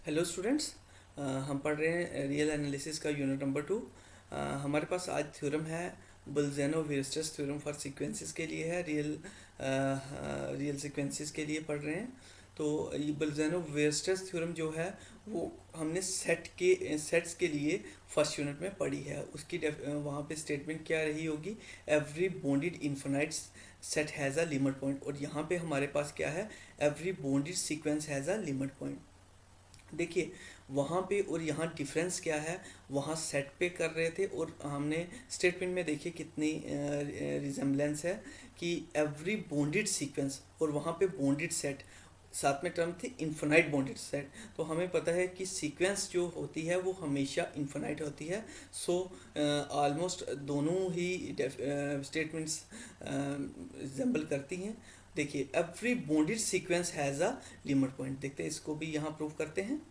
Hello students. हम पढ़ रहे हैं रियल एनालिसिस का यूनिट नंबर 2। हमारे पास आज थ्योरम है बोल्ज़नो-वीयरस्ट्रैस थ्योरम फॉर सीक्वेंसेस के लिए है। रियल सीक्वेंसेस के लिए पढ़ रहे हैं। तो ये बोल्ज़नो-वीयरस्ट्रैस थ्योरम जो है वो हमने सेट्स के लिए फर्स्ट यूनिट में पढ़ी है। उसकी वहाँ पे स्टेटमेंट क्या रही होगी, every bonded infinite set has a limit point. और यहाँ पे हमारे पास क्या है, every bonded sequence has a limit point. देखिए वहाँ पे और यहाँ डिफरेंस क्या है, वहाँ सेट पे कर रहे थे और हमने स्टेटमेंट में देखिए कितनी रिजेम्बलेंस है कि एवरी बॉन्डेड सीक्वेंस और वहाँ पे बॉन्डेड सेट, साथ में टर्म थी इन्फिनाइट बॉन्डेड सेट। तो हमें पता है कि सीक्वेंस जो होती है वो हमेशा इन्फिनाइट होती है। सो ऑलमोस्ट दोनों ही स्टेटमेंट्स रिजेंबल करती हैं। देखिए every bonded sequence has a limit point. देखते हैं इसको भी यहाँ प्रूव करते हैं।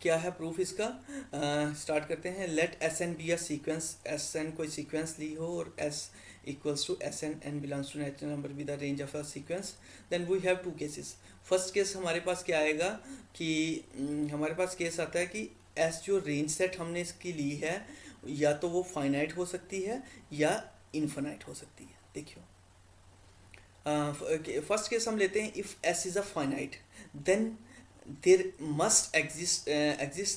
क्या है प्रूफ इसका, स्टार्ट करते हैं। Let S N be a sequence, S N कोई सीक्वेंस ली हो और S equals to S N, N belongs to natural number with the range of a sequence. Then we have two cases. First case हमारे पास क्या आएगा कि हमारे पास केस आता है कि एस जो रेंज सेट हमने इसकी ली है या तो वो फाइनाइट हो सकती है या इनफाइनाइट हो सकती है। देखियो फर्स्ट केस हम लेते हैं। If S is a finite then there must exist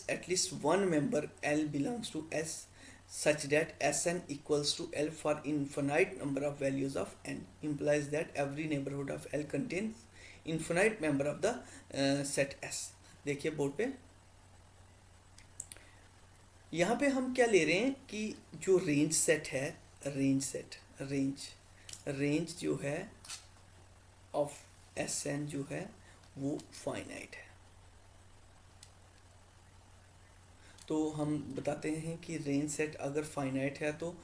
at least one member L belongs to S such that Sn equals to L for infinite number of values of n, implies that every neighborhood of L contains infinite member of the set S। देखिए board पे यहाँ पे हम क्या ले रहे हैं कि जो रेंज सेट है, रेंज जो है ऑफ Sn जो है वो फाइनाइट है। तो हम बताते हैं कि रेंज सेट अगर फाइनाइट है तो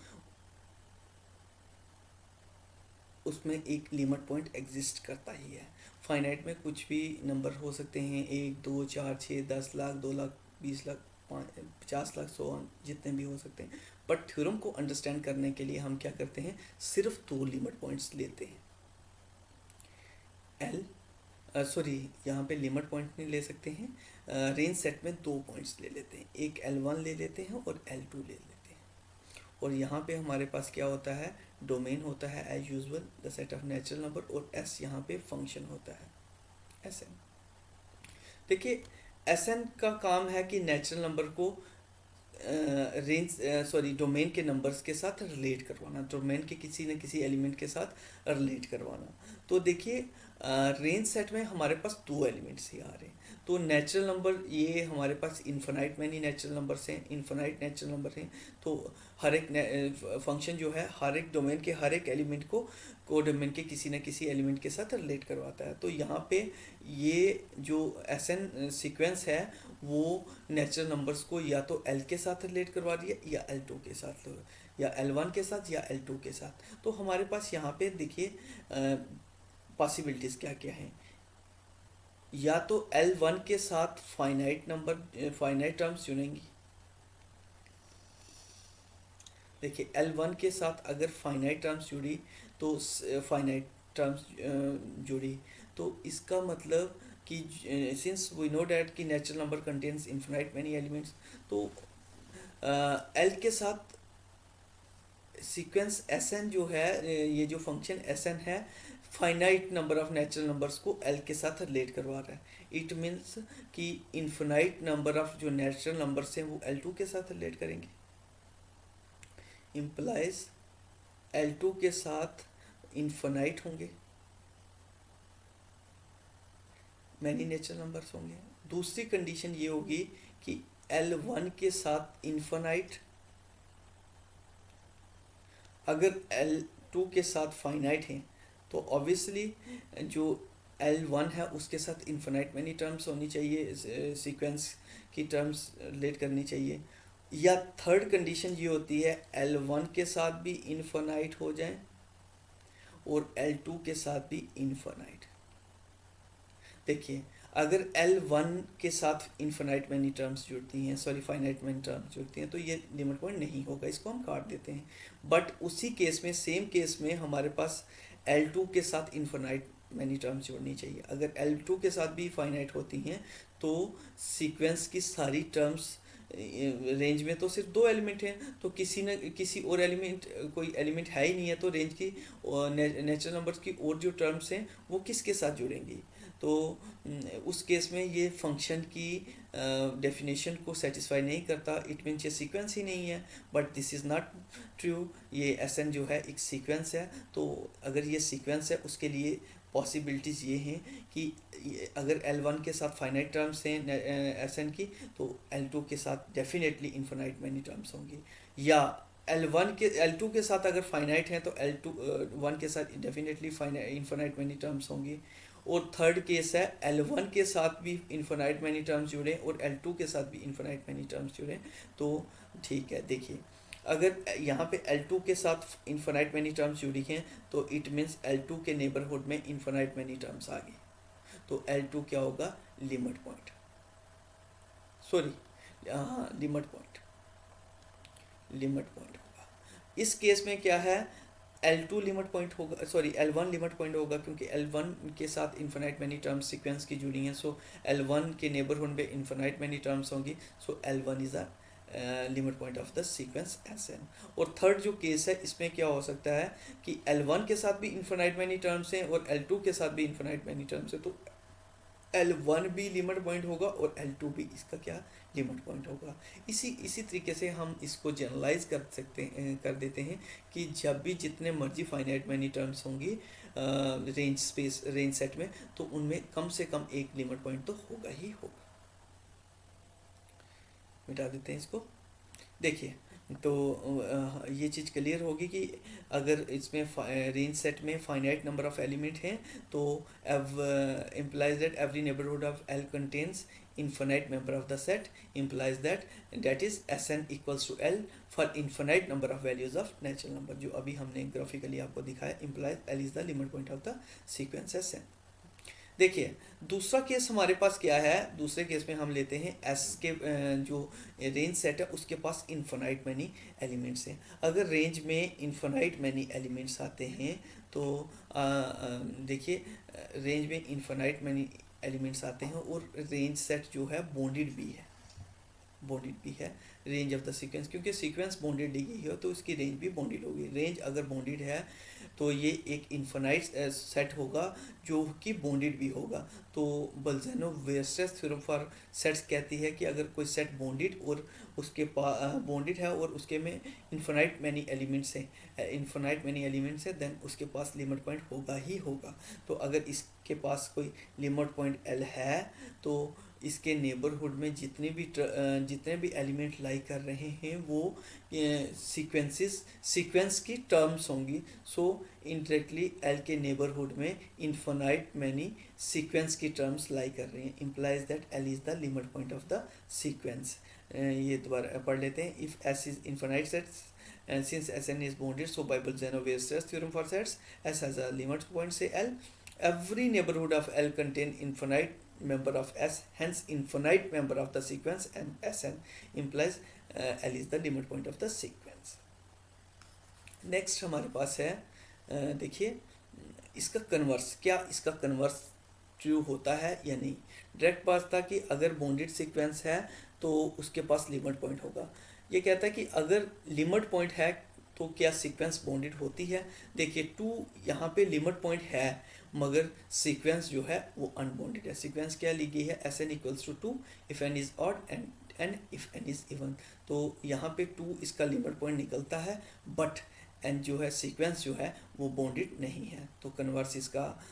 उसमें एक लिमिट पॉइंट एग्जिस्ट करता ही है। फाइनाइट में कुछ भी नंबर हो सकते हैं, 1 2 4 6 10 लाख 2 लाख 20 लाख 50 लाख 100 जितने भी हो सकते हैं। बट थ्योरम को अंडरस्टैंड करने के लिए हम क्या करते हैं, सिर्फ 2 लिमिट पॉइंट्स लेते हैं। एल सॉरी यहाँ पे लिमिट पॉइंट नहीं ले सकते हैं, रेंज सेट में 2 पॉइंट्स ले लेते हैं। एक L1 ले लेते हैं और L2 ले लेते हैं। और यहाँ पे हमारे पास क्या होता है, डोमेन होता है as usual the set of natural number, और S यहाँ पे फंक्शन होता है Sn। देखिए Sn का काम है कि नेचुरल नंबर को डोमेन के नंबर्स के साथ रिलेट करवाना, डोमेन के किसी न किसी एलिमेंट के साथ रिलेट करवाना। तो देखिए रेंज सेट में हमारे पास 2 एलिमेंट्स ही आ रहे हैं। तो नेचुरल नंबर ये हमारे पास इन्फिनाइट मैनी नेचुरल नंबर्स हैं, इन्फिनाइट नेचुरल नंबर हैं। तो हर एक फंक्शन जो है हर एक डोमेन के हर एक एलिमेंट को डोमेन के किसी न किसी एलिमेंट के साथ रिलेट करवाता है। तो यहाँ पे ये जो Sn सीक्वेंस है वो नेचुरल नंबर्स को या तो L के साथ रिलेट करवा दिया या L2 के साथ, या L1 के साथ या L2 के साथ। तो हमारे पास यहाँ पे देखिए पॉसिबिलिटीज़ क्या क्या हैं। या तो L1 के साथ फाइनाइट टर्म्स जुड़ेंगी। देखिए L1 के साथ अगर फाइनाइट टर्म्स जुड़ी तो फाइनाइट टर्म्स जुड़ी तो इसका मतलब कि सिंस वी नो डैट कि natural number contains infinite many elements, तो L के साथ सीक्वेंस Sn जो है, ये जो फंक्शन Sn है finite number of natural numbers को L के साथ रिलेट करवा रहा है। इट मीन्स कि इन्फिनाइट नंबर ऑफ जो नेचुरल नंबर्स हैं वो L2 के साथ रिलेट करेंगे, इम्प्लाइज L2 के साथ इन्फिनाइट होंगे, मैनी नेचुरल नंबर्स होंगे। दूसरी कंडीशन ये होगी कि L1 के साथ इन्फिनाइट, अगर L2 के साथ फाइनाइट हैं तो ऑब्वियसली जो L1 है उसके साथ इन्फिनाइट मैनी टर्म्स होनी चाहिए, सीक्वेंस की टर्म्स रिलेट करनी चाहिए। या थर्ड कंडीशन ये होती है L1 के साथ भी इन्फिनाइट हो जाए और L2 के साथ भी इन्फिनाइट। देखिए अगर L1 के साथ इन्फिनाइट मैनी टर्म्स जुड़ती हैं, फाइनाइट मैनी टर्म्स जुड़ती हैं, तो ये लिमिट पॉइंट नहीं होगा, इसको हम काट देते हैं। बट उसी केस में, सेम केस में हमारे पास L2 के साथ इन्फिनाइट मैनी टर्म्स जोड़नी चाहिए। अगर L2 के साथ भी फाइनाइट होती हैं तो सीक्वेंस की सारी टर्म्स रेंज में तो सिर्फ दो एलिमेंट हैं, तो किसी न किसी और एलिमेंट, कोई एलिमेंट है ही नहीं है, तो रेंज की नेचुरल नंबर्स की और जो टर्म्स हैं वो किसके साथ जुड़ेंगी। तो उस केस में ये फंक्शन की डेफिनेशन को सेटिस्फाई नहीं करता, इट मीन्स ये सीक्वेंस ही नहीं है। But this is not true, ये एस एन जो है एक सीक्वेंस है। तो अगर ये सीक्वेंस है उसके लिए पॉसिबिलिटीज़ ये हैं कि अगर L1 के साथ फाइनाइट टर्म्स हैं एस एन की, तो L2 के साथ डेफिनेटली इन्फिनाइट मैनी टर्म्स होंगी, या L1 के L2 के साथ अगर फाइनाइट हैं तो L1 के साथ डेफिनेटली इन्फिनाइट मैनी टर्म्स होंगी। और थर्ड केस है L1 के साथ भी इन्फिनाइट मैनी टर्म्स जुड़े और L2 के साथ भी इन्फिनाइट मैनी टर्म्स जुड़े। तो ठीक है, देखिए अगर यहाँ पे L2 के साथ इन्फिनाइट मैनी टर्म्स जुड़ी हैं तो इट मीन्स L2 के नेबरहुड में इन्फिनाइट मैनी टर्म्स आ गई, तो L2 क्या होगा, लिमिट पॉइंट, सॉरी हाँ लिमिट पॉइंट होगा। इस केस में क्या है, L2 लिमिट पॉइंट होगा, सॉरी L1 लिमिट पॉइंट होगा, क्योंकि L1 के साथ इन्फिनाइट मैनी टर्म्स सीक्वेंस की जुड़ी हैं, सो L1 के नेबरहुड में इन्फिनाइट मैनी टर्म्स होंगी, सो L1 is a limit point of the sequence Sn। और थर्ड जो केस है इसमें क्या हो सकता है कि L1 के साथ भी इन्फिनाइट मैनी टर्म्स हैं और L2 के साथ भी इन्फिनाइट मैनी टर्म्स हैं, तो L1 भी लिमिट पॉइंट होगा और L2 भी इसका क्या, लिमिट पॉइंट होगा। इसी तरीके से हम इसको जनरलाइज कर देते हैं कि जब भी जितने मर्जी फाइनाइट मैनी टर्म्स होंगी रेंज सेट में, तो उनमें कम से कम एक लिमिट पॉइंट तो होगा ही होगा। मिटा देते हैं इसको। देखिए तो ये चीज़ क्लियर होगी कि अगर इसमें रेंज सेट में फाइनाइट नंबर ऑफ एलिमेंट हैं तो implies that every neighborhood of L contains infinite member of the set, implies that is Sn equals to L for infinite number of values of natural number, जो अभी हमने graphically आपको दिखाया, implies L is the limit point of the sequence Sn। देखिए दूसरा case हमारे पास क्या है, दूसरे केस में हम लेते हैं एस के जो रेंज सेट है उसके पास इन्फिनाइट मैनी एलिमेंट्स हैं। अगर रेंज में इन्फिनाइट मैनी एलिमेंट्स आते हैं तो देखिए रेंज में इन्फिनाइट मैनी एलिमेंट्स आते हैं और रेंज सेट जो है बॉन्डेड भी है रेंज ऑफ द सीक्वेंस, क्योंकि सीक्वेंस बॉन्डेड ली गई है तो उसकी रेंज भी बॉन्डेड होगी। रेंज अगर बॉन्डेड है तो ये एक इन्फिनाइट सेट होगा जो कि बॉन्डेड भी होगा। तो बल्ज़ैनो-वीयरस्ट्रैस थ्योरम फॉर सेट्स कहती है कि अगर कोई सेट बॉन्डेड और उसके बॉन्डेड है और उसके में इन्फिनाइट मैनी एलिमेंट्स हैं देन उसके पास लिमिट पॉइंट होगा ही होगा। तो अगर इसके पास कोई लिमिट पॉइंट L है तो इसके नेबरहुड में जितने भी एलिमेंट लाई कर रहे हैं वो सीक्वेंस की टर्म्स होंगी। सो इनडायरेक्टली L के नेबरहुड में इन्फिनाइट मैनी सीक्वेंस की टर्म्स लाई कर रही हैं, implies that L is the limit point of the sequence. ये दोबारा पढ़ लेते हैं। If S is infinite sets and since Sn is bounded, so by Bolzano-Weierstrass theorem for sets, S has a limit point say L. Every neighborhood of L contain infinite member of S, hence infinite member of the sequence, and Sn implies L is the limit point of the sequence. Next हमारे पास है देखिए इसका converse, क्या इसका converse true होता है या नहीं। डायरेक्ट बात था कि अगर बॉन्डेड सीक्वेंस है तो उसके पास लिमिट पॉइंट होगा। ये कहता है कि अगर लिमिट पॉइंट है तो क्या सीक्वेंस बॉन्डेड होती है। देखिए टू यहाँ पे लिमिट पॉइंट है मगर सीक्वेंस जो है वो अनबॉन्डेड है। सीक्वेंस क्या ली गई है, Sn equals to 2 if n is odd and if n is even. तो यहाँ पे 2 इसका लिमिट पॉइंट निकलता है बट एंड जो है सीक्वेंस जो है वो बॉन्डेड नहीं है। तो कन्वर्स इसका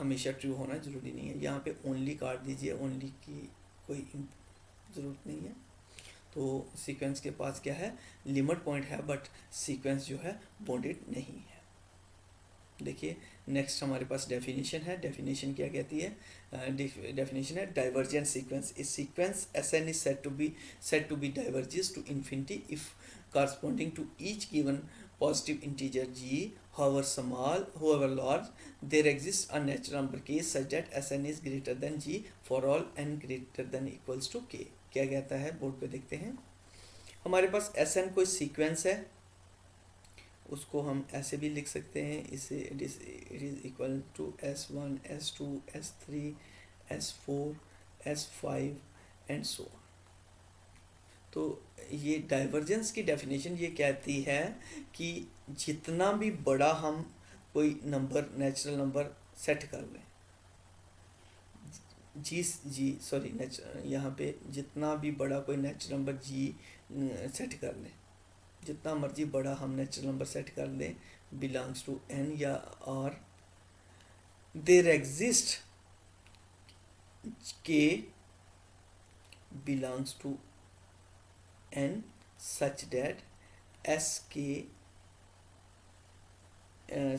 हमेशा ट्रू होना ज़रूरी नहीं है। यहाँ पे ओनली काट दीजिए, ओनली की कोई ज़रूरत नहीं है। तो सीक्वेंस के पास क्या है, लिमिट पॉइंट है बट सीक्वेंस जो है बॉन्डेड नहीं है। देखिए नेक्स्ट हमारे पास डेफिनेशन है। डेफिनेशन क्या कहती है, डेफिनेशन है डाइवर्जेंट सीक्वेंस। इस sequence Sn is said to be diverges to infinity if corresponding to each given positive integer g, however large, there exists a natural number k such that Sn is greater than g for all n greater than equals to k। क्या कहता है board पे देखते हैं। हमारे पास Sn कोई sequence है, उसको हम ऐसे भी लिख सकते हैं, इसे it is equal to S1 S2 S3 S4 S5 and so. तो ये डाइवर्जेंस की डेफिनेशन ये कहती है कि जितना भी बड़ा हम कोई नंबर, नेचुरल नंबर सेट कर लें, जी सॉरी, यहाँ पे जितना भी बड़ा कोई नेचुरल नंबर जी सेट कर लें, जितना मर्जी बड़ा हम नेचुरल नंबर सेट कर लें, बिलोंग्स टू एन या R, there exist K belongs to N such that S K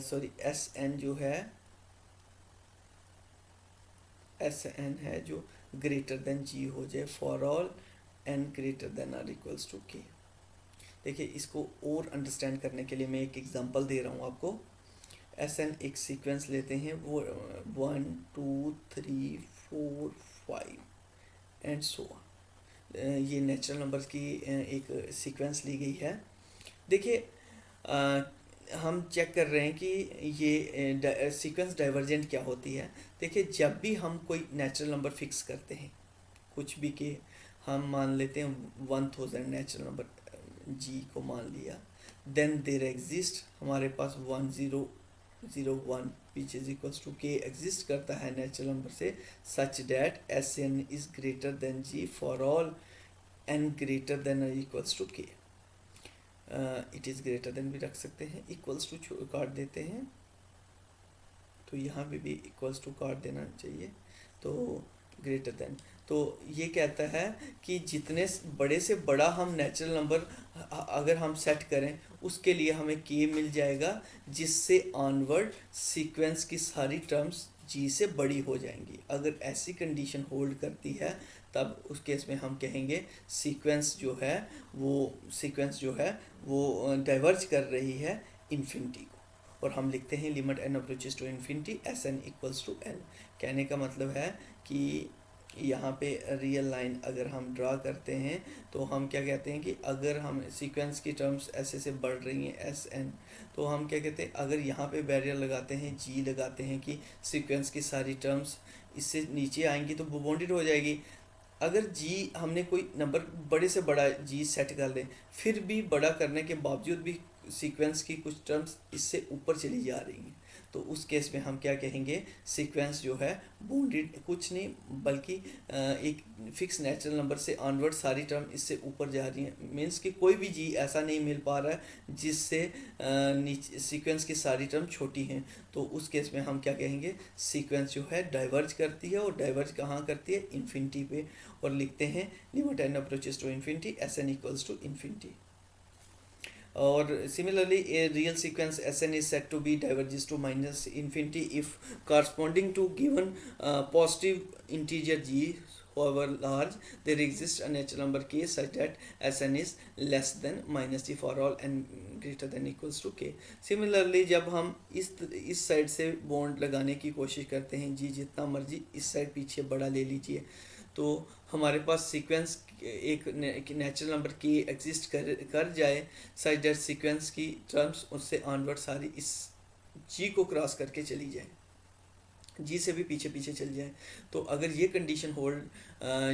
sorry S N जो है, एस एन है जो ग्रेटर देन जी हो जाए for all N greater than or equals to K. देखिए, इसको और अंडरस्टैंड करने के लिए मैं एक एग्जांपल दे रहा हूँ आपको। एस एन एक सीक्वेंस लेते हैं, वो 1 2 3 4 5 एंड सो। ये नेचुरल नंबर्स की एक सीक्वेंस ली गई है। देखिए, हम चेक कर रहे हैं कि ये सीक्वेंस डाइवर्जेंट क्या होती है। देखिए, जब भी हम कोई नेचुरल नंबर फिक्स करते हैं, कुछ भी के हम मान लेते हैं 1000 नेचुरल नंबर जी को मान लिया, देन देर एग्जिस्ट हमारे पास 1001 which is equals to K exist करता है नेचुरल नंबर से, such that S N is greater than G for all N greater than और equals to K. It is greater than भी रख सकते हैं, इक्वल्स टू काट देते हैं, तो यहाँ पे भी इक्वल्स टू काट देना चाहिए, तो ग्रेटर देन। तो ये कहता है कि जितने बड़े से बड़ा हम नेचुरल नंबर अगर हम सेट करें, उसके लिए हमें के मिल जाएगा, जिससे ऑनवर्ड सीक्वेंस की सारी टर्म्स जी से बड़ी हो जाएंगी। अगर ऐसी कंडीशन होल्ड करती है, तब उस केस में हम कहेंगे सीक्वेंस जो है वो डाइवर्ज कर रही है इन्फिनिटी को, और हम लिखते हैं limit N approaches to infinity S N equals to N. कहने का मतलब है कि यहाँ पे रियल लाइन अगर हम ड्रा करते हैं, तो हम क्या कहते हैं कि अगर हम सीक्वेंस की टर्म्स ऐसे से बढ़ रही हैं एस एन, तो हम क्या कहते हैं, अगर यहाँ पे बैरियर लगाते हैं, जी लगाते हैं कि सीक्वेंस की सारी टर्म्स इससे नीचे आएंगी तो वो बाउंडेड हो जाएगी। अगर जी हमने कोई नंबर बड़े से बड़ा जी सेट कर लें, फिर भी बड़ा करने के बावजूद भी सीक्वेंस की कुछ टर्म्स इससे ऊपर चली जा रही हैं, तो उस केस में हम क्या कहेंगे, सीक्वेंस जो है बाउंडेड कुछ नहीं बल्कि एक फिक्स नेचुरल नंबर से ऑनवर्ड सारी टर्म इससे ऊपर जा रही हैं। मीन्स कि कोई भी जी ऐसा नहीं मिल पा रहा है जिससे नीचे सीक्वेंस की सारी टर्म छोटी हैं, तो उस केस में हम क्या कहेंगे, सीक्वेंस जो है डाइवर्ज करती है, और डाइवर्ज कहाँ करती है, इन्फिनिटी पे, और लिखते हैं limit N approaches to infinity S N equals to infinity. और similarly a real sequence Sn is said to be diverges to minus infinity if corresponding to given positive integer g, however large, there exists a natural number k such that Sn is less than minus g for all n greater than equals to k. Similarly जब हम इस side से bond लगाने की कोशिश करते हैं, जी जितना मर्जी इस साइड पीछे बड़ा ले लीजिए, तो हमारे पास सीक्वेंस एक नेचुरल नंबर की एग्जिस्ट कर जाए, सच दैट सीक्वेंस की टर्म्स उससे ऑनवर्ड सारी इस जी को क्रॉस करके चली जाए, जी से भी पीछे पीछे चल जाए। तो अगर ये कंडीशन होल्ड,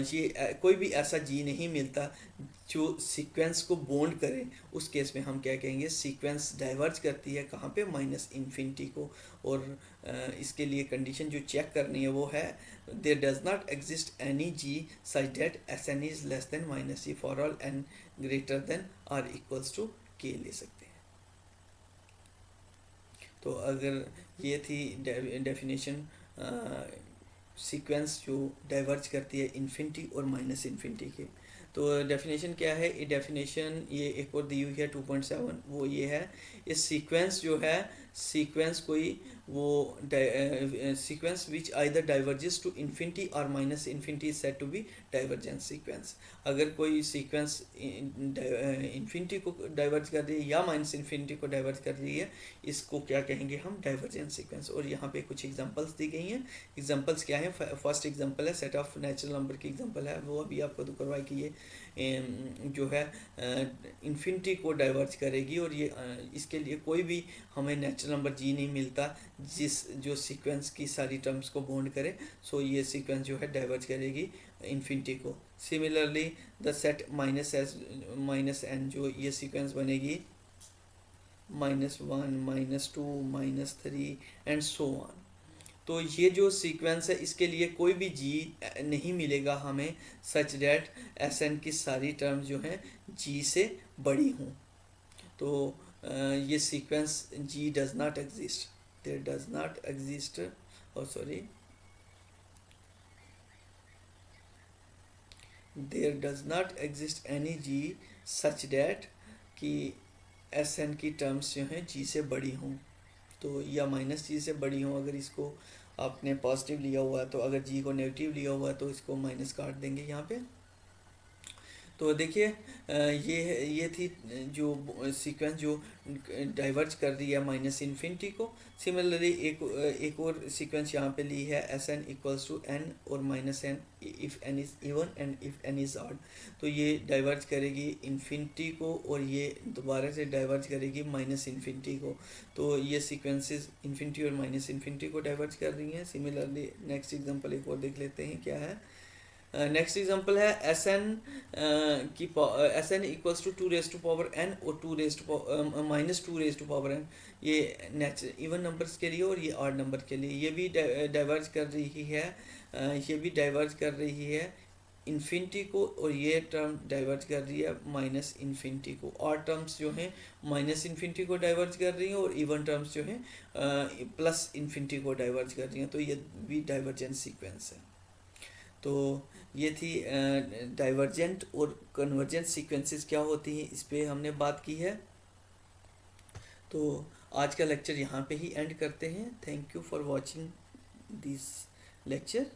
ये कोई भी ऐसा जी नहीं मिलता जो सीक्वेंस को बॉन्ड करे, उस केस में हम क्या कहेंगे, सीक्वेंस डाइवर्ज करती है कहाँ पे, माइनस इन्फिनिटी को। और इसके लिए कंडीशन जो चेक करनी है वो है, there does not exist any G such that S N is less than minus G for all N greater than or equals to K ले सकते हैं। तो अगर ये थी डेफिनेशन सीक्वेंस जो डाइवर्ज करती है इन्फिनिटी और माइनस इन्फिनिटी के। तो डेफिनेशन क्या है, ये डेफिनेशन ये एक और दी हुई है 2.7, वो ये है, इस सीक्वेंस जो है, सीक्वेंस कोई वो sequence which either diverges to infinity और minus infinity is said to be divergent sequence. अगर कोई सीक्वेंस इन्फिनिटी को डाइवर्ज कर रही है या माइनस इन्फिनिटी को डाइवर्ज कर रही है, इसको क्या कहेंगे हम, डाइवर्जेंट सीक्वेंस। और यहाँ पे कुछ एग्जांपल्स दी गई हैं। एग्जांपल्स क्या है, फर्स्ट एग्जांपल है सेट ऑफ नेचुरल नंबर की एग्जांपल है, वो अभी आपको तो करवाई कि ये जो है इन्फिनिटी को डाइवर्ज करेगी, और ये इसके लिए कोई भी हमें नेचुरल नंबर जी नहीं मिलता जो सीक्वेंस की सारी टर्म्स को बॉन्ड करे। सो ये सीक्वेंस जो है डाइवर्ज करेगी इन्फिनिटी को। Similarly the set minus N, जो ये सीक्वेंस बनेगी -1 -2 -3 एंड सो ऑन। तो ये जो सीक्वेंस है इसके लिए कोई भी जी नहीं मिलेगा हमें सच डैट एस एन की सारी टर्म्स जो हैं जी से बड़ी हों। तो ये sequence G does not exist, there does not exist, और sorry, there does not exist any G such that कि एस एन की टर्म्स जो हैं जी से बड़ी हों। तो या माइनस जी से बड़ी हों, अगर इसको आपने पॉजिटिव लिया हुआ है, तो अगर जी को नेगेटिव लिया हुआ है तो इसको माइनस काट देंगे यहाँ पे। तो देखिए ये थी जो सीक्वेंस जो डाइवर्ज कर रही है माइनस इन्फिनिटी को। सिमिलरली एक और सीक्वेंस यहाँ पे ली है S N equals to N और minus N if N is even and if N is odd. तो ये डाइवर्ज करेगी इन्फिनिटी को, और ये दोबारा से डाइवर्ज करेगी माइनस इन्फिनिटी को। तो ये सीक्वेंसेस इन्फिनिटी और माइनस इन्फिनिटी को डाइवर्ज कर रही हैं। सिमिलरली नेक्स्ट एग्जांपल एक और देख लेते हैं क्या है। नेक्स्ट एग्जांपल है एस एन की S N equals to 2 raised to power n और 2 माइनस 2 raised to power n, ये नेचुरल इवन नंबर्स के लिए और ये ऑड नंबर के लिए। ये भी डाइवर्ज कर रही है, ये भी डाइवर्ज कर रही है इन्फिनिटी को, और ये टर्म डाइवर्ज कर रही है माइनस इन्फिनिटी को। ऑड टर्म्स जो हैं माइनस इन्फिनिटी को डाइवर्ज कर रही हैं, और इवन टर्म्स जो हैं प्लस इन्फिनिटी को डाइवर्ज कर रही हैं। तो ये भी डाइवर्जेंट सीक्वेंस है। तो ये थी डाइवर्जेंट और कन्वर्जेंट सीक्वेंसेस क्या होती हैं, इस पे हमने बात की है। तो आज का लेक्चर यहाँ पे ही एंड करते हैं। Thank you for watching this lecture.